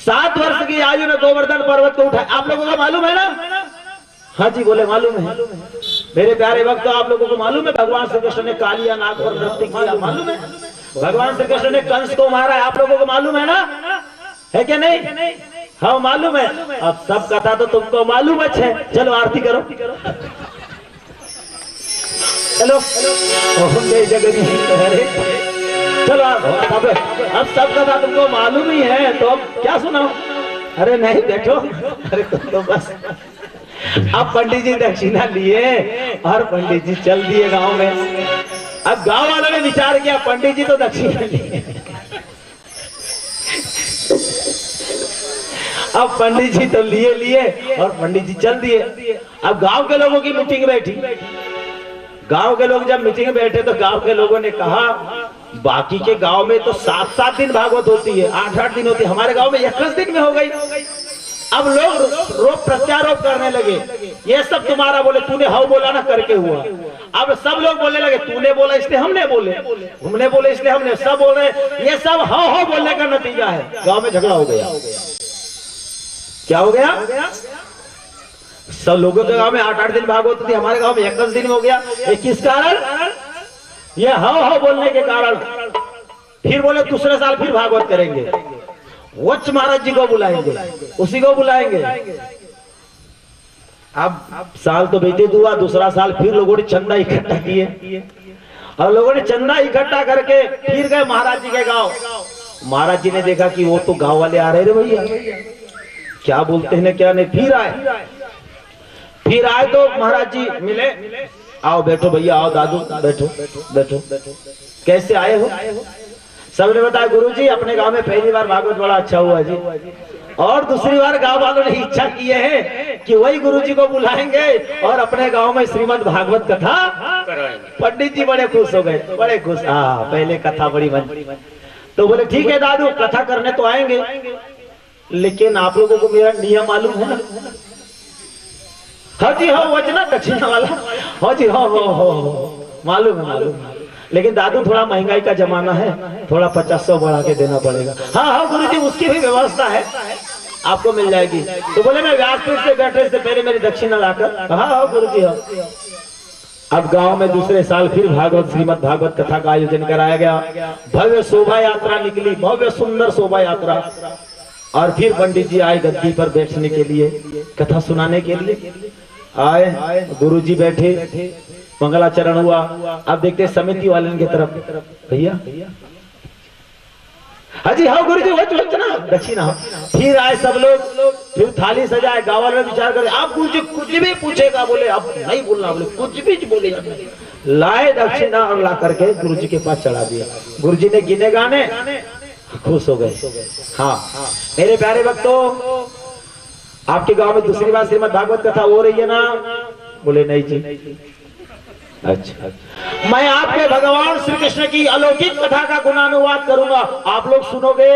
7 वर्ष की आयु में गोवर्धन पर्वत को उठाया। आप लोगों को मालूम है ना? हाँ जी बोले मालूम है। मेरे प्यारे भक्तों, आप लोगों को मालूम है भगवान श्री कृष्ण ने कालिया नाग पर नृत्य किया? मालूम है भगवान श्री कृष्ण ने कंस को मारा है? आप लोगों को मालूम है ना? है क्या नहीं? हाँ मालूम है। अब सब कथा तो तुमको मालूम है। चलो आरती करो। चलो ओम जय जगदीश हरे। चलो अब सब कथा तुमको मालूम ही है तो अब क्या सुनाओ? अरे नहीं बैठो। अरे तुम तो बस अब पंडित जी दक्षिणा लिए और पंडित जी चल दिए गांव में। अब गांव वालों ने विचार किया पंडित जी तो दक्षिणा लिए, अब पंडित जी तो लिए और पंडित जी चल दिए। अब गांव के लोगों की मीटिंग बैठी। गांव के लोग जब मीटिंग बैठे तो गांव के लोगों ने कहा बाकी के गांव में तो 7-7 दिन भागवत होती है, 8-8 दिन होती है, हमारे गांव में 21 दिन में हो गई। अब लोग रोप प्रत्यारोप करने लगे, ये सब तुम्हारा बोले, तूने हाउ बोला ना करके हुआ। अब सब लोग बोलने लगे तूने बोला इसलिए हमने बोले, हमने बोले इसलिए हमने, सब बोल रहे ये सब हाउ हाउ बोलने का नतीजा है। गांव में झगड़ा हो गया। क्या हो गया? सब लोगों के गांव में 8-8 दिन भागवत थी, हमारे गांव में 21 दिन हो गया। ये किस कारण? ये हाउ हाउ बोलने के कारण। फिर बोले दूसरे साल फिर भागवत करेंगे, वत्स महाराज जी को बुलाएंगे, उसी को बुलाएंगे। अब साल तो व्यतीत हुआ, दूसरा साल फिर लोगों ने चंदा इकट्ठा किए और लोगों ने चंदा इकट्ठा करके फिर गए महाराज जी के गांव। महाराज जी ने देखा कि वो तो गांव वाले आ रहे रे भैया, क्या बोलते हैं क्या नहीं। फिर आए तो महाराज जी मिले, आओ बैठो भैया, आओ दादू बैठो बैठो। कैसे आए हो? सबने बताया गुरुजी अपने गांव में पहली बार भागवत बड़ा अच्छा हुआ जी, और दूसरी बार गांव वालों ने इच्छा की है कि वही गुरुजी को बुलाएंगे और अपने गांव में श्रीमद् भागवत कथा कराएंगे। पंडित जी बड़े खुश हो गए, बड़े खुश। हाँ पहले कथा बड़ी बन, तो बोले ठीक है दादू कथा करने तो आएंगे, लेकिन आप लोगों को मेरा नियम मालूम है ना? हाँ जी हाँ वचना दक्षिणा वाला, हाँ जी हाँ मालूम है। लेकिन दादू थोड़ा महंगाई का जमाना है, थोड़ा 50-100 बढ़ा के देना पड़ेगा। हाँ गुरुजी उसकी भी व्यवस्था है, आपको मिल जाएगी। तो बोले मैं व्यासपीठ से बैठने से पहले मेरी दक्षिणा लाकर। हाँ गुरुजी हाँ। अब गांव में दूसरे साल फिर भागवत श्रीमद् भागवत कथा का आयोजन कराया गया। भव्य शोभा यात्रा निकली, भव्य सुंदर शोभा यात्रा। और फिर पंडित जी आए गद्दी पर बैठने के लिए, कथा सुनाने के लिए आए। गुरुजी बैठे, मंगलाचरण हुआ। अब देखते समिति वाले की तरफ, भैया हाजी हाँ गुरुजी ना दक्षिणा। फिर आए सब लोग, फिर थाली सजाए। गाँव वाले विचार करे आप गुरुजी कुछ भी पूछेगा, बोले अब नहीं बोलना, बोले कुछ भी बोले। लाए दक्षिणा और ला करके गुरुजी के पास चढ़ा दिया। गुरुजी ने गिने गाने खुश हो गए। हाँ मेरे प्यारे भक्तों, आपके गांव में दूसरी बार श्रीमद् भागवत कथा हो रही है ना? बोले नहीं जी। अच्छा मैं आपके भगवान श्री कृष्ण की अलौकिक कथा का गुणानुवाद करूंगा, आप लोग सुनोगे?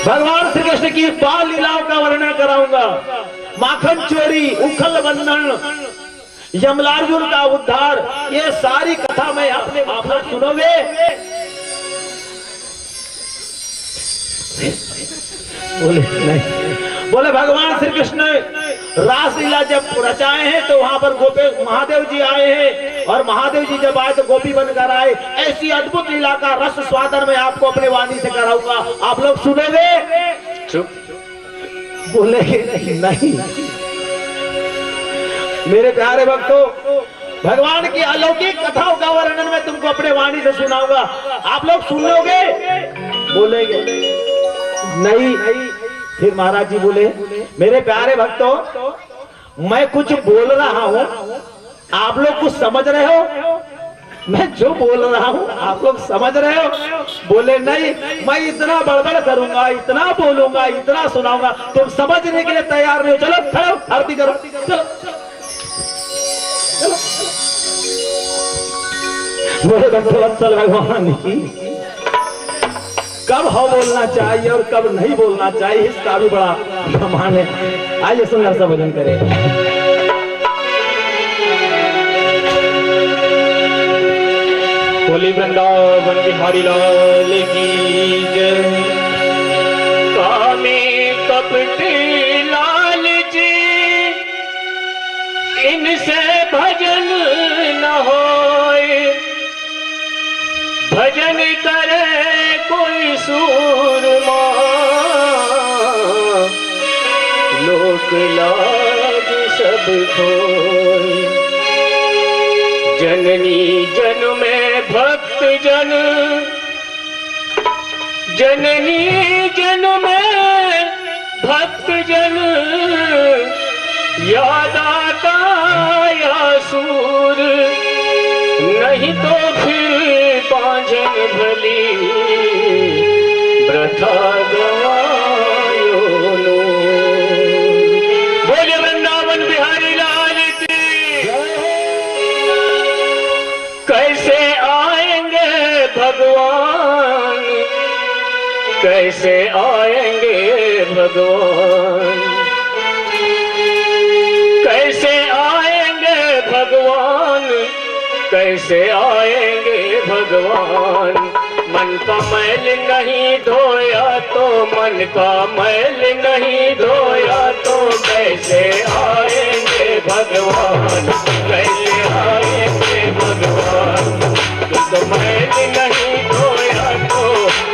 भगवान श्री कृष्ण की बाल लीलाओं का वर्णन कराऊंगा। माखन चोरी, उखल बंधन, यमलार्जुन का उद्धार, ये सारी कथा मैं अपने आप लोग सुनोगे? बोले नहीं। बोले भगवान श्री कृष्ण रासलीला जब रचाए हैं तो वहां पर गोपी महादेव जी आए हैं, और महादेव जी जब आए तो गोपी बनकर आए। ऐसी अद्भुत लीला का रस स्वादन मैं आपको अपने वाणी से कराऊंगा, आप लोग सुनोगे? चुप। बोले नहीं। मेरे प्यारे भक्तों, भगवान की अलौकिक कथाओं का वर्णन मैं तुमको अपने वाणी से सुनाऊंगा, आप लोग सुन लोगे? बोलेंगे नहीं। फिर महाराज जी बोले मेरे प्यारे भक्तों मैं कुछ बोल रहा हूं, आप लोग कुछ समझ रहे हो? मैं जो बोल रहा हूं आप लोग समझ रहे हो? बोले नहीं, मैं इतना बड़बड़ करूंगा, इतना बोलूंगा, इतना सुनाऊंगा, तुम समझने के लिए तैयार नहीं हो। चलो खड़ो, आरती करो, चलो। बोले भक्तवत्सल भगवान की कब हाँ बोलना चाहिए और कब नहीं बोलना चाहिए, इसका भी बड़ा प्रमाण है। आइए सुंदर सा भजन करें। बोली वृंदावन बिहारी लाल की जय। भजन करे कोई सूरमा, लोक लाज सब खोए। जननी जन में भक्त जन, जननी जन में भक्त जन, याद आता या सूर, नहीं तो फिर बांझन भली वृथा गवायो नो। बोले वृंदावन बिहारी लाल की। कैसे आएंगे भगवान, कैसे आएंगे भगवान, कैसे आएंगे भगवान, कैसे आएंगे भगवान। मन का मैल नहीं धोया तो, मन का मैल नहीं धोया तो, कैसे आएंगे भगवान, कैसे आएंगे भगवान। तो मैल नहीं धोया तो,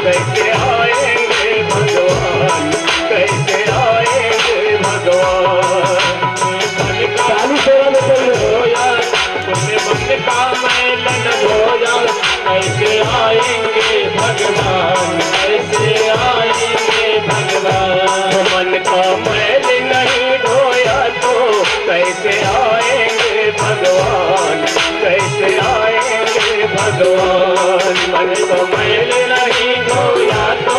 कैसे आएंगे भगवान, कैसे आएंगे भगवान। चालू सेवा में धोया तुमने मन का मैल न धोया, कैसे आएंगे भगवान, कैसे आएंगे भगवान। मन का मैल नहीं धोया तो, कैसे आएंगे भगवान, कैसे आएंगे भगवान। मन का मैल नहीं धोया तो,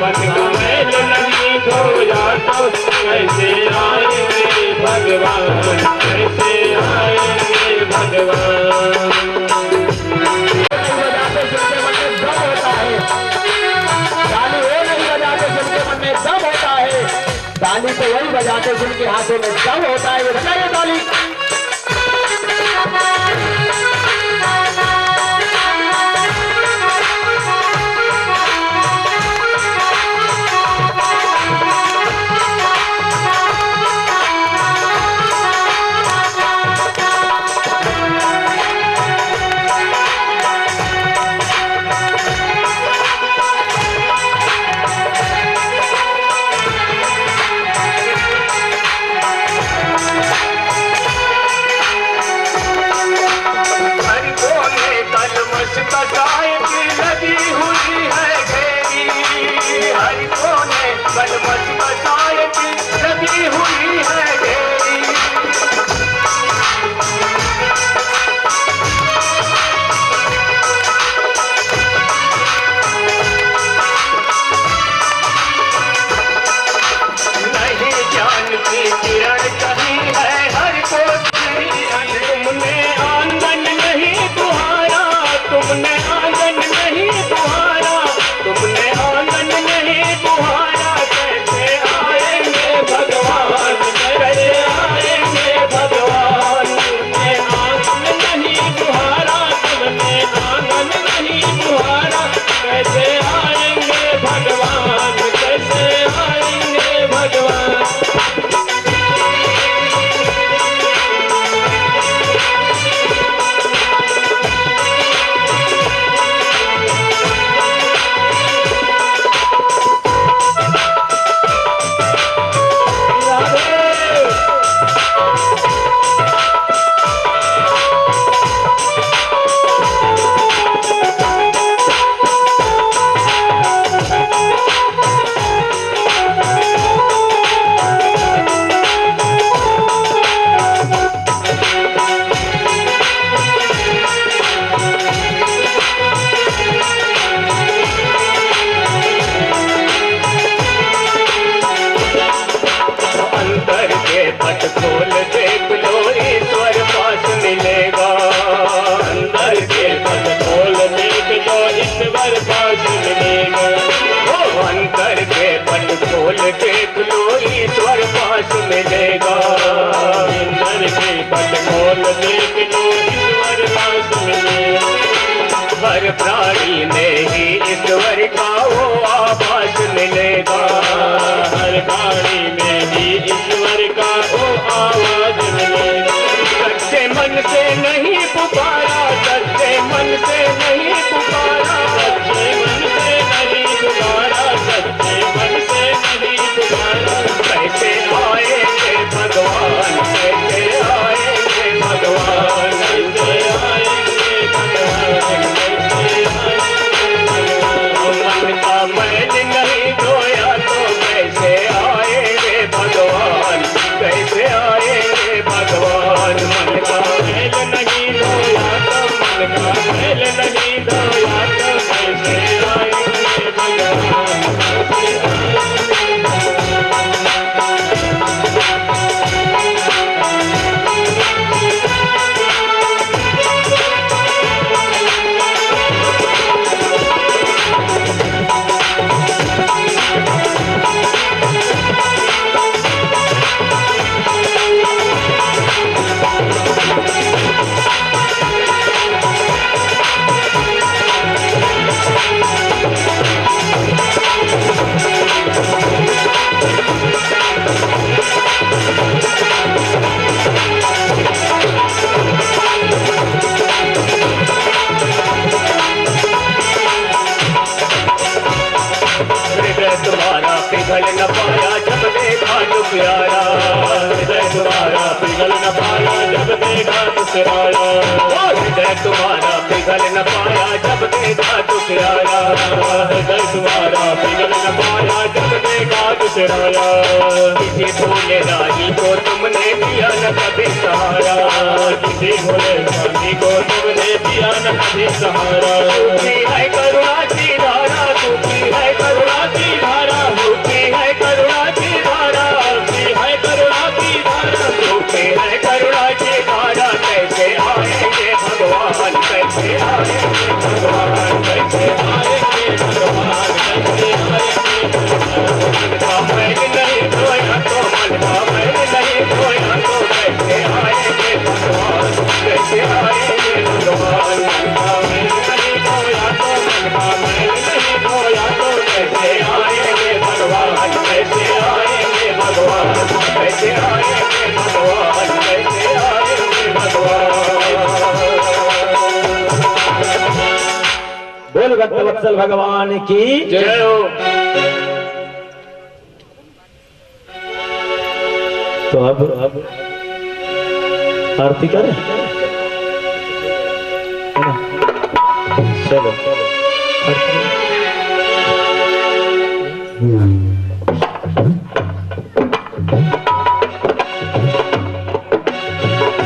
मन का मैल नहीं धोया तो, कैसे आएंगे भगवान, कैसे आएंगे भगवान। ताली तो वही बजाते जिनके हाथों में दम होता है। ये बताइए ताली। देख लो ईश्वर पास मिलेगा। इंद्र के पट खोल देख लो ईश्वर पास मिलेगा। हर प्राणी में ही ईश्वर का वो आभास मिलेगा। हर प्राणी में ही ईश्वर का वो आवाज मिलेगा। सच्चे मन से नहीं पुकारा, सच्चे मन से नहीं पुकारा, पिघल न पाया जब देखा दुखियारा, हृदय तुम्हारा पिघल न पाया जब देखा दुखियारा, हृदय तुम्हारा पिघल न पाया जब देखा दुखियारा, हृदय तुम्हारा पिघल न पाया जब देखा दुखियारा। किसी भोले रानी को तुमने दिया न कभी सहारा, किसी भोले रानी को तुमने दिया न कभी सहारा। तूती है करुणा की धारा, तूती है करुणा की धारा, तूती है करुणा की धारा, तूती है करुणा की धारा, तूती है करुणा की धारा। कैसे आएंगे भगवान, कैसे आएंगे भगवान, कैसे आएंगे भगवान, कैसे आएंगे भगवान। मैल नहीं धोया तो मन का मैल नहीं धोया तो कैसे आएंगे भगवान, कैसे आएंगे भगवान। मन का मैल नहीं धोया तो मन का मैल नहीं धोया तो कैसे आएंगे भगवान, कैसे आएंगे भगवान, कैसे आएंगे भगवान, कैसे आएंगे भगवान। बोल भक्तवत्सल भगवान की जय हो। तो अब आरती करें, चलो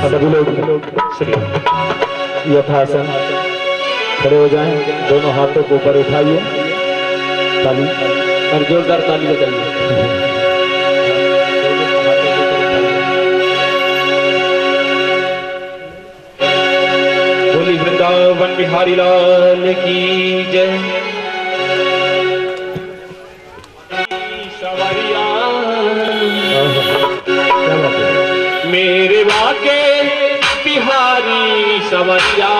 सभी लोग यथासन खड़े हो जाएं, दोनों हाथों को ऊपर उठाइए, ताली और जोरदार ताली बजाइए। बोली वृंदावन बिहारी लाल की जय। सवरिया मेरे वाके बिहारी सवरिया,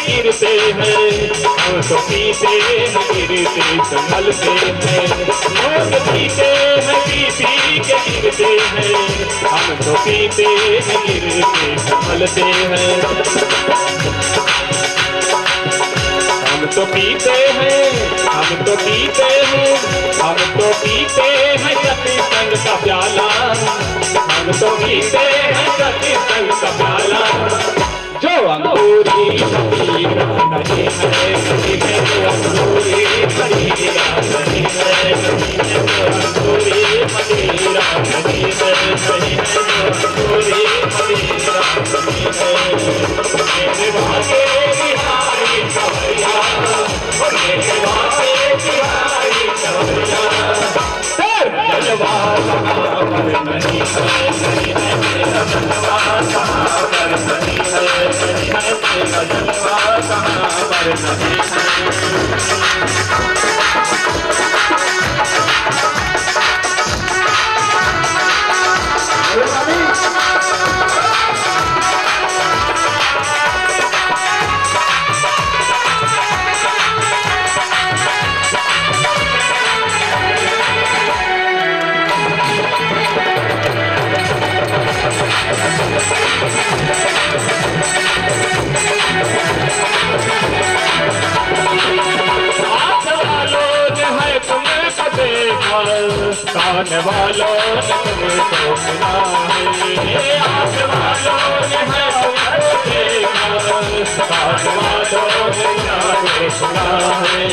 गिरते हैं हम तो पीते हैं, गिरते संभलते हैं। लोग पीते हैं पी पी के गिरते हैं, हम तो पीते हैं गिरते संभलते हैं। हम तो पीते हैं, हम तो पीते हैं, हम तो पीते हैं सती संग का प्याला, हम तो पीते हैं सती संग का प्याला। जो अंगूरी मदीरा नहीं है, नहीं है जो अंगूरी मदीरा नहीं है, नहीं है जो अंगूरी मदीरा नहीं है, नहीं है जो अंगूरी मदीरा नहीं है। मेरे भागे बिहारी सवरिया, मेरे भागे बिहारी सवरिया, जलवा कहाँ पर नहीं है, नहीं है मेरा जलवा कहाँ पर नहीं है, नहीं है मेरा जलवा कहाँ पर नहीं है। कान वालों ने तुमको सुना है, आँख वालों ने है तुमको देखा, कान वालों ने जाके सुना है,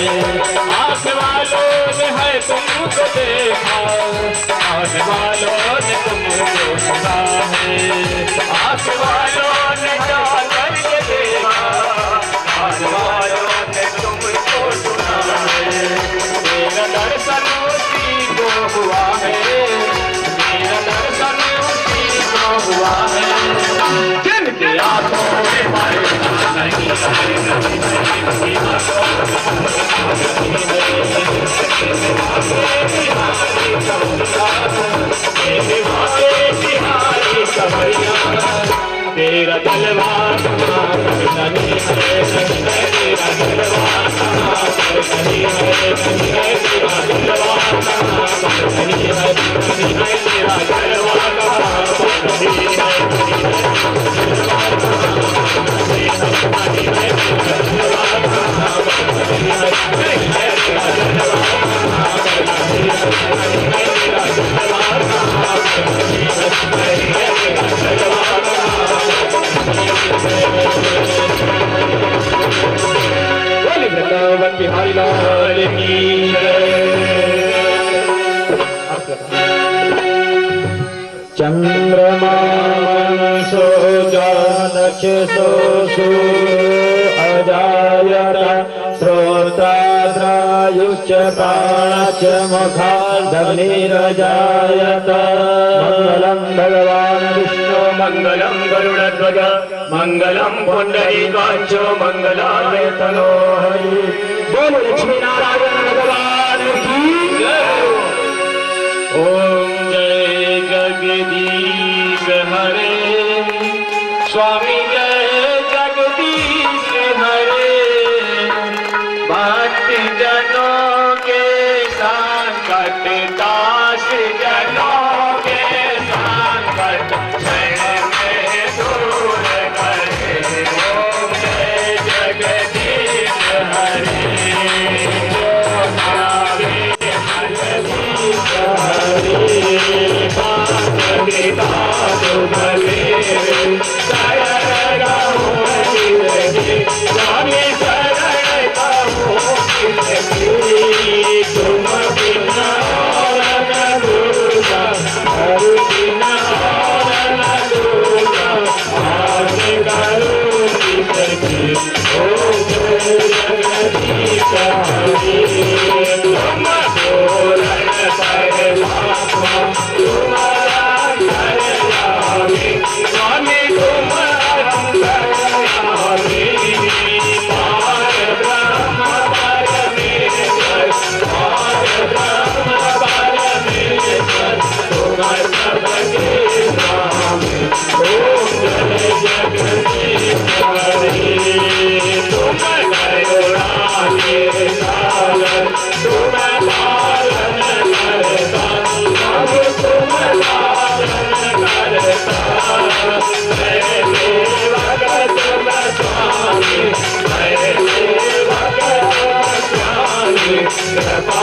आँख वालों ने है तुमको देखा, कान वालों ने तुमको सुना है, आँख वालों ने जाकर के देखा, कान वालों ने तुमको सुना है। मेरा दर्शन उसी को हुआ है, मेरा दर्शन उसी को हुआ है, जिनकी आंखों में पर्दा नहीं है, जिनकी आंखों तेरा तलवार नहीं है, तेरा तलवार नहीं है, तेरा तलवार नहीं है, तेरा वृंदावन बिहारी लाल की चंद्रमा सो जानक्षसो अजायत श्रोत्राद्रायुश्च प्राणश्च मुखादग्निरजायत मंगलम भगवान विष्णु मंगलम गरुड़ध्वज मंगलम पुंडरीकाक्षो मंगलाय तनोहरि। बोलो लक्ष्मी नारायण भगवान की जय। ओम जय जगदीश हरे स्वामी जय जगदीश हरे, भक्त जनों के संकट दास जनों के संकट क्षण में दूर करे। ओम जय जगदीश हरे कृपा